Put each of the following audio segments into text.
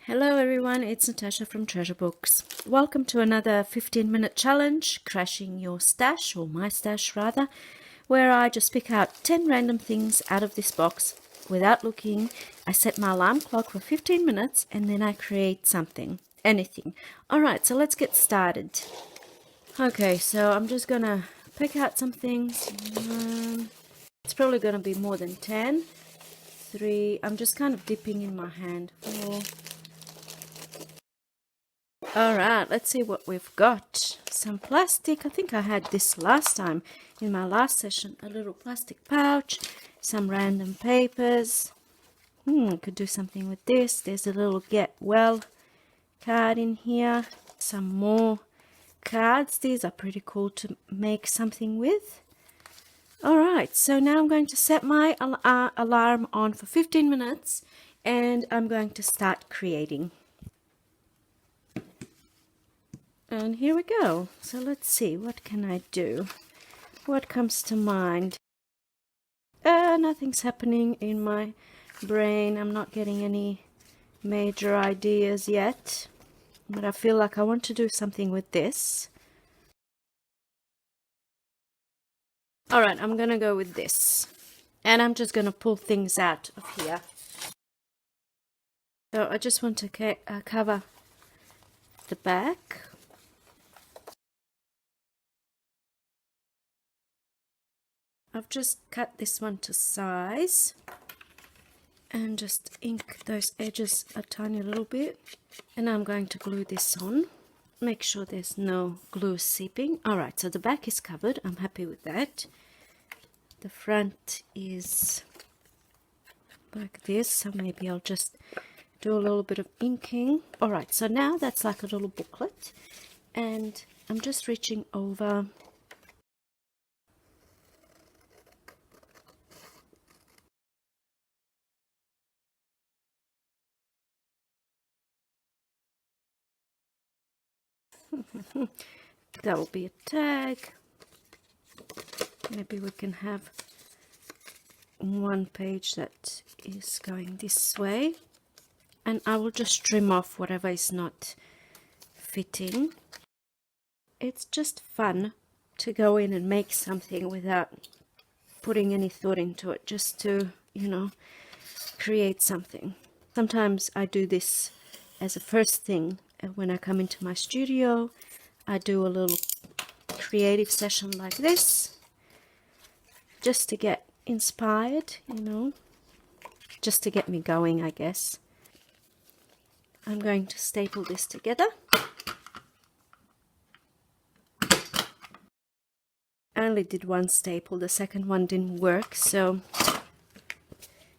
Hello everyone, it's Natasha from Treasure Books. Welcome to another 15-minute challenge, Crashing Your Stash, or My Stash rather, where I just pick out 10 random things out of this box without looking. I set my alarm clock for 15 minutes and then I create something, anything. Alright, so let's get started. Okay, so I'm just gonna pick out some things. It's probably gonna be more than 10. 3, I'm just kind of dipping in my hand. 4. Alright, let's see what we've got. Some plastic. I think I had this last time in my last session. A little plastic pouch. Some random papers. Could do something with this. There's a little get well card in here. Some more cards. These are pretty cool to make something with. Alright, so now I'm going to set my alarm on for 15 minutes and I'm going to start creating. And here we go. So let's see, what can I do? What comes to mind? Nothing's happening in my brain. I'm not getting any major ideas yet. But I feel like I want to do something with this. Alright, I'm gonna go with this. And I'm just gonna pull things out of here. So I just want to cover the back. I've just cut this one to size and just ink those edges a tiny little bit, and I'm going to glue this on. Make sure there's no glue seeping. Alright, so the back is covered. I'm happy with that. The front is like this, so maybe I'll just do a little bit of inking. Alright, so now that's like a little booklet, and I'm just reaching over . That will be a tag. Maybe we can have one page that is going this way, and I will just trim off whatever is not fitting. It's just fun to go in and make something without putting any thought into it, just to, you know, create something. Sometimes I do this as a first thing when I come into my studio. I do a little creative session like this, just to get inspired, you know, just to get me going, I guess. I'm going to staple this together. I only did one staple, the second one didn't work, so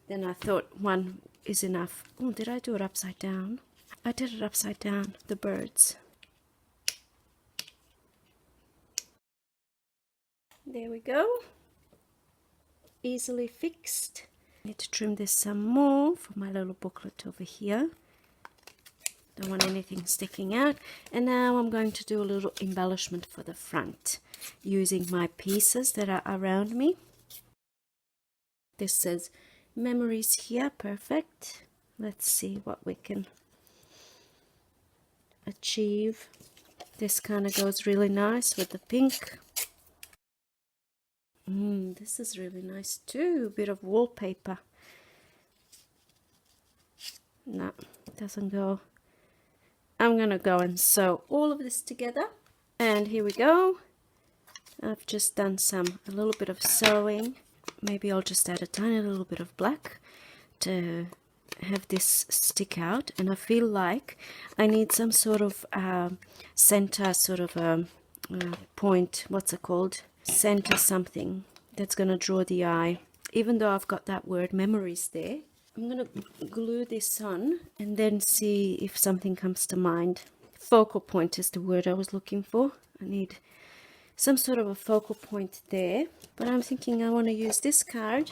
then I thought one is enough. Oh, did I do it upside down? I did it upside down, the birds. There we go. Easily fixed. Need to trim this some more for my little booklet over here. Don't want anything sticking out. And now I'm going to do a little embellishment for the front using my pieces that are around me. This says memories here. Perfect. Let's see what we can achieve. This kind of goes really nice with the pink. This is really nice too. Bit of wallpaper. No, it doesn't go. I'm gonna go and sew all of this together, and here we go. I've just done a little bit of sewing. Maybe I'll just add a tiny little bit of black to have this stick out, and I feel like I need some sort of center, sort of point, what's it called, center something that's gonna draw the eye. Even though I've got that word memories there, I'm gonna glue this on and then see if something comes to mind. Focal point is the word I was looking for. I need some sort of a focal point there, but I'm thinking I want to use this card.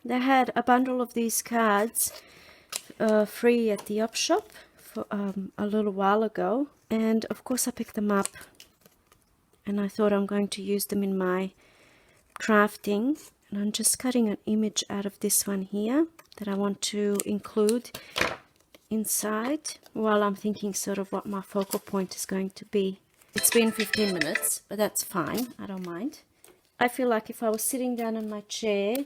They had a bundle of these cards free at the op shop for a little while ago, and of course I picked them up, and I thought I'm going to use them in my crafting. And I'm just cutting an image out of this one here that I want to include inside while I'm thinking sort of what my focal point is going to be. It's been 15 minutes, but that's fine. I don't mind. I feel like if I was sitting down in my chair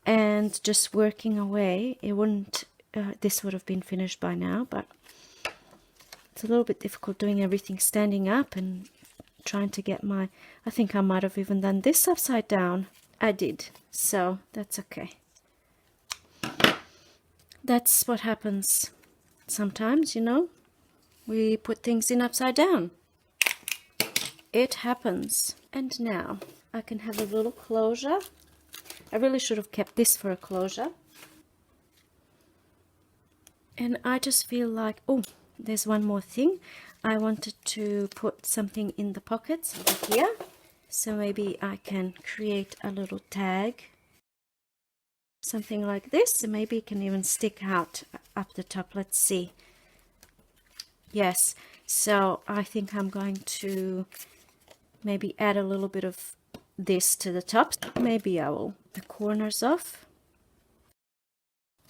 and just working away, it wouldn't, this would have been finished by now, but it's a little bit difficult doing everything standing up and trying to get my, I think I might have even done this upside down. I did, so that's okay. That's what happens sometimes, you know. We put things in upside down. It happens. And now I can have a little closure. I really should have kept this for a closure. And I just feel like, oh, there's one more thing. I wanted to put something in the pockets over here. So maybe I can create a little tag. Something like this, and maybe it can even stick out up the top. Let's see. Yes, so I think I'm going to maybe add a little bit of this to the top. Maybe I will the corners off.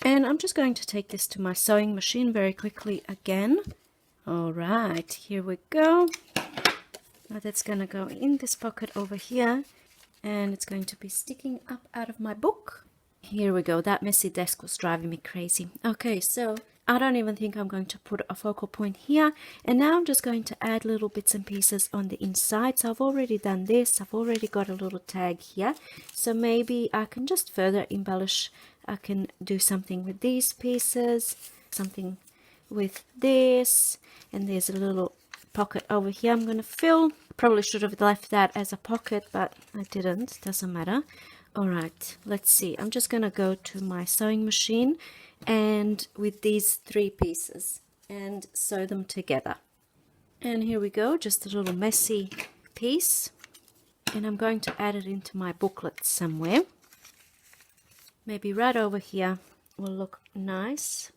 And I'm just going to take this to my sewing machine very quickly again. All right, here we go. Now that's going to go in this pocket over here, and it's going to be sticking up out of my book. Here we go. That messy desk was driving me crazy. Okay, so I don't even think I'm going to put a focal point here. And now I'm just going to add little bits and pieces on the inside. So I've already done this. I've already got a little tag here. So maybe I can just further embellish. I can do something with these pieces, something with this. And there's a little pocket over here I'm going to fill. Probably should have left that as a pocket, but I didn't. Doesn't matter. All right, let's see. I'm just going to go to my sewing machine and with these 3 pieces and sew them together. And here we go, just a little messy piece. And I'm going to add it into my booklet somewhere. Maybe right over here will look nice.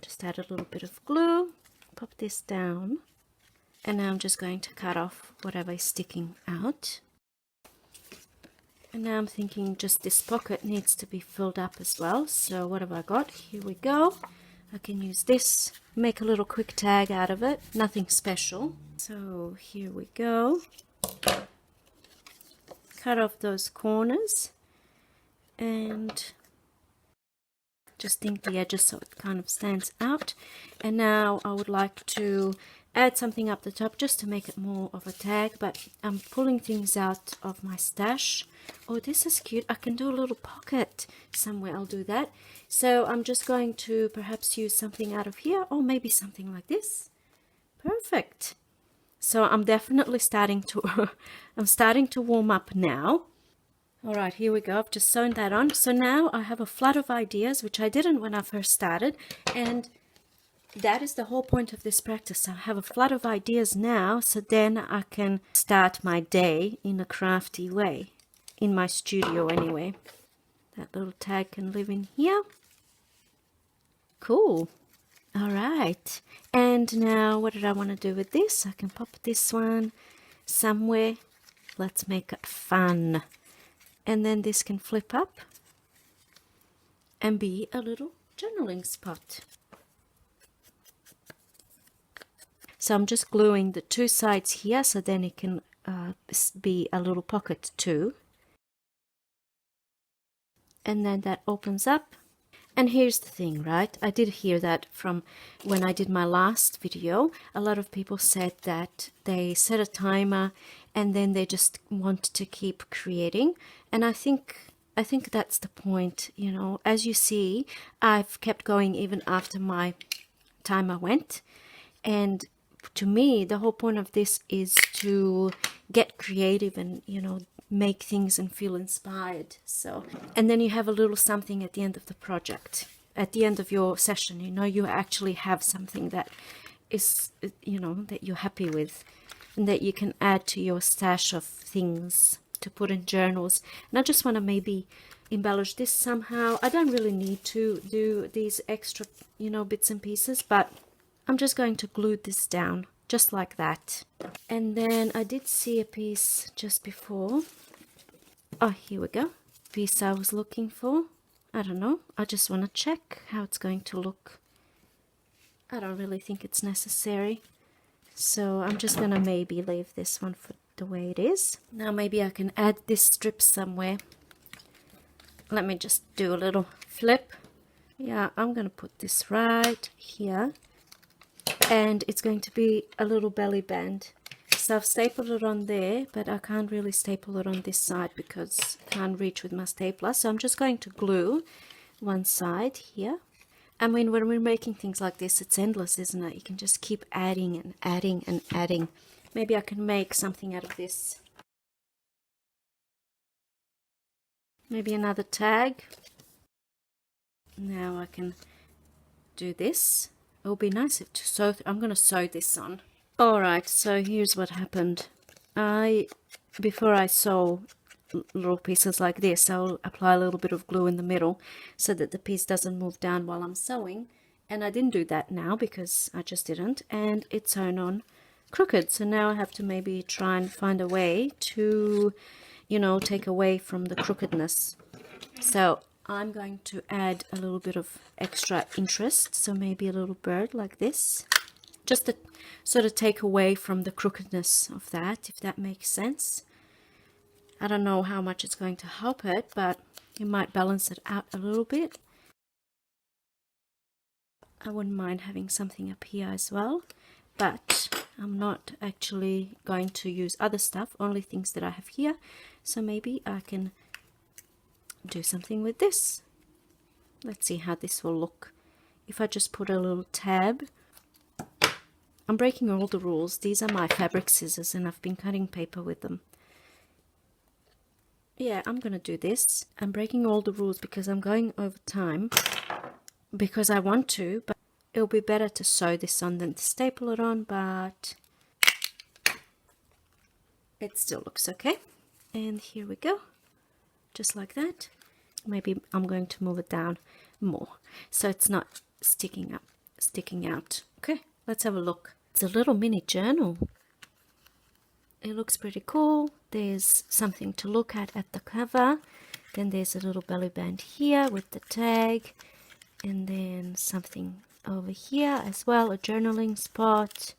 Just add a little bit of glue, pop this down. And now I'm just going to cut off whatever is sticking out. And now I'm thinking just this pocket needs to be filled up as well. So what have I got? Here we go. I can use this, make a little quick tag out of it. Nothing special. So here we go. Cut off those corners and just ink the edges so it kind of stands out. And now I would like to add something up the top just to make it more of a tag, but I'm pulling things out of my stash. Oh, this is cute. I can do a little pocket somewhere. I'll do that. So I'm just going to perhaps use something out of here, or maybe something like this. Perfect. So I'm definitely starting to I'm starting to warm up now. All right, here we go. I've just sewn that on. So now I have a flood of ideas, which I didn't when I first started, and that is the whole point of this practice. I have a flood of ideas now, so then I can start my day in a crafty way, in my studio anyway. That little tag can live in here. Cool. All right. And now what did I want to do with this? I can pop this one somewhere. Let's make it fun. And then this can flip up and be a little journaling spot. So I'm just gluing the 2 sides here, so then it can be a little pocket too. And then that opens up. And here's the thing, right? I did hear that from when I did my last video. A lot of people said that they set a timer and then they just want to keep creating. And I think that's the point, you know. As you see, I've kept going even after my timer went. And to me, the whole point of this is to get creative and, you know, make things and feel inspired. So, and then you have a little something at the end of the project, at the end of your session, you know, you actually have something that is, you know, that you're happy with and that you can add to your stash of things to put in journals. And I just want to maybe embellish this somehow. I don't really need to do these extra, you know, bits and pieces, but I'm just going to glue this down just like that. And then I did see a piece just before. Oh, here we go. Piece I was looking for. I don't know. I just want to check how it's going to look. I don't really think it's necessary. So I'm just gonna maybe leave this one for the way it is. Now maybe I can add this strip somewhere. Let me just do a little flip. Yeah, I'm gonna put this right here. And it's going to be a little belly band. So I've stapled it on there, but I can't really staple it on this side because I can't reach with my stapler. So I'm just going to glue one side here. I mean, when we're making things like this, it's endless, isn't it? You can just keep adding and adding and adding. Maybe I can make something out of this. Maybe another tag. Now I can do this. It would be nice if to sew. I'm going to sew this on. Alright, so here's what happened. Before I sew little pieces like this, I'll apply a little bit of glue in the middle so that the piece doesn't move down while I'm sewing. And I didn't do that now because I just didn't. And it's sewn on crooked. So now I have to maybe try and find a way to, you know, take away from the crookedness. So I'm going to add a little bit of extra interest. So maybe a little bird like this. Just to sort of take away from the crookedness of that, if that makes sense. I don't know how much it's going to help it, but it might balance it out a little bit. I wouldn't mind having something up here as well, but I'm not actually going to use other stuff, only things that I have here. So maybe I can do something with this. Let's see how this will look. If I just put a little tab. I'm breaking all the rules. These are my fabric scissors and I've been cutting paper with them. Yeah, I'm gonna do this. I'm breaking all the rules because I'm going over time because I want to, but it'll be better to sew this on than to staple it on, but it still looks okay. And here we go, just like that. Maybe I'm going to move it down more so it's not sticking out. Okay, let's have a look. It's a little mini journal. It looks pretty cool. There's something to look at the cover. Then there's a little belly band here with the tag. And then something over here as well, a journaling spot.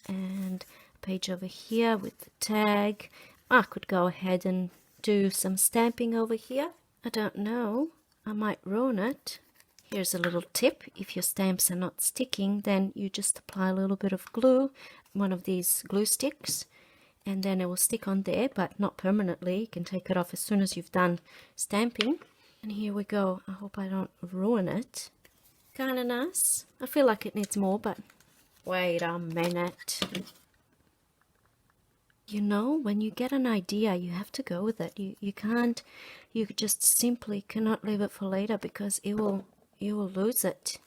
And a page over here with the tag. I could go ahead and do some stamping over here. I don't know. I might ruin it. Here's a little tip. If your stamps are not sticking, then you just apply a little bit of glue, one of these glue sticks, and then it will stick on there, but not permanently. You can take it off as soon as you've done stamping. And here we go. I hope I don't ruin it. Kind of nice. I feel like it needs more, but wait a minute. You know, when you get an idea, you have to go with it. You just simply cannot leave it for later because you will lose it.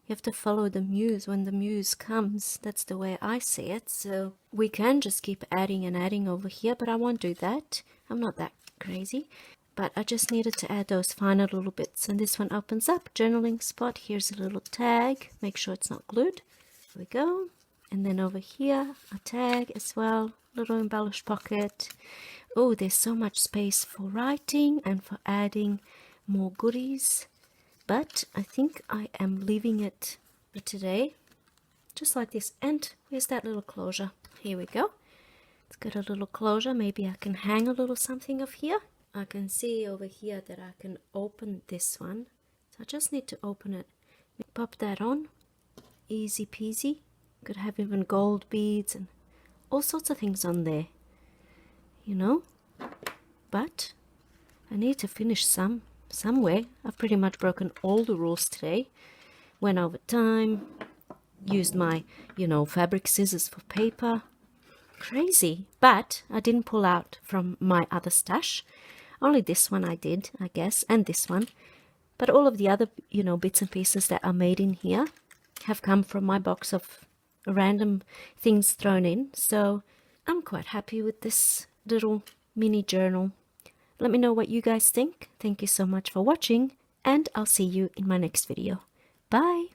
You have to follow the muse when the muse comes. That's the way I see it. So we can just keep adding and adding over here, but I won't do that. I'm not that crazy. But I just needed to add those finer little bits. And this one opens up. Journaling spot. Here's a little tag. Make sure it's not glued. There we go. And then over here, a tag as well. Little embellished pocket. Oh, there's so much space for writing and for adding more goodies. But I think I am leaving it for today, just like this. And where's that little closure? Here we go. It's got a little closure. Maybe I can hang a little something off here. I can see over here that I can open this one. So I just need to open it. Pop that on. Easy peasy. Could have even gold beads and all sorts of things on there. You know? But I need to finish somewhere. I've pretty much broken all the rules today. Went over time, used my, fabric scissors for paper. Crazy. But I didn't pull out from my other stash. Only this one I did, I guess, and this one. But all of the other, bits and pieces that are made in here have come from my box of random things thrown in. So I'm quite happy with this little mini journal. Let me know what you guys think. Thank you so much for watching, and I'll see you in my next video. Bye!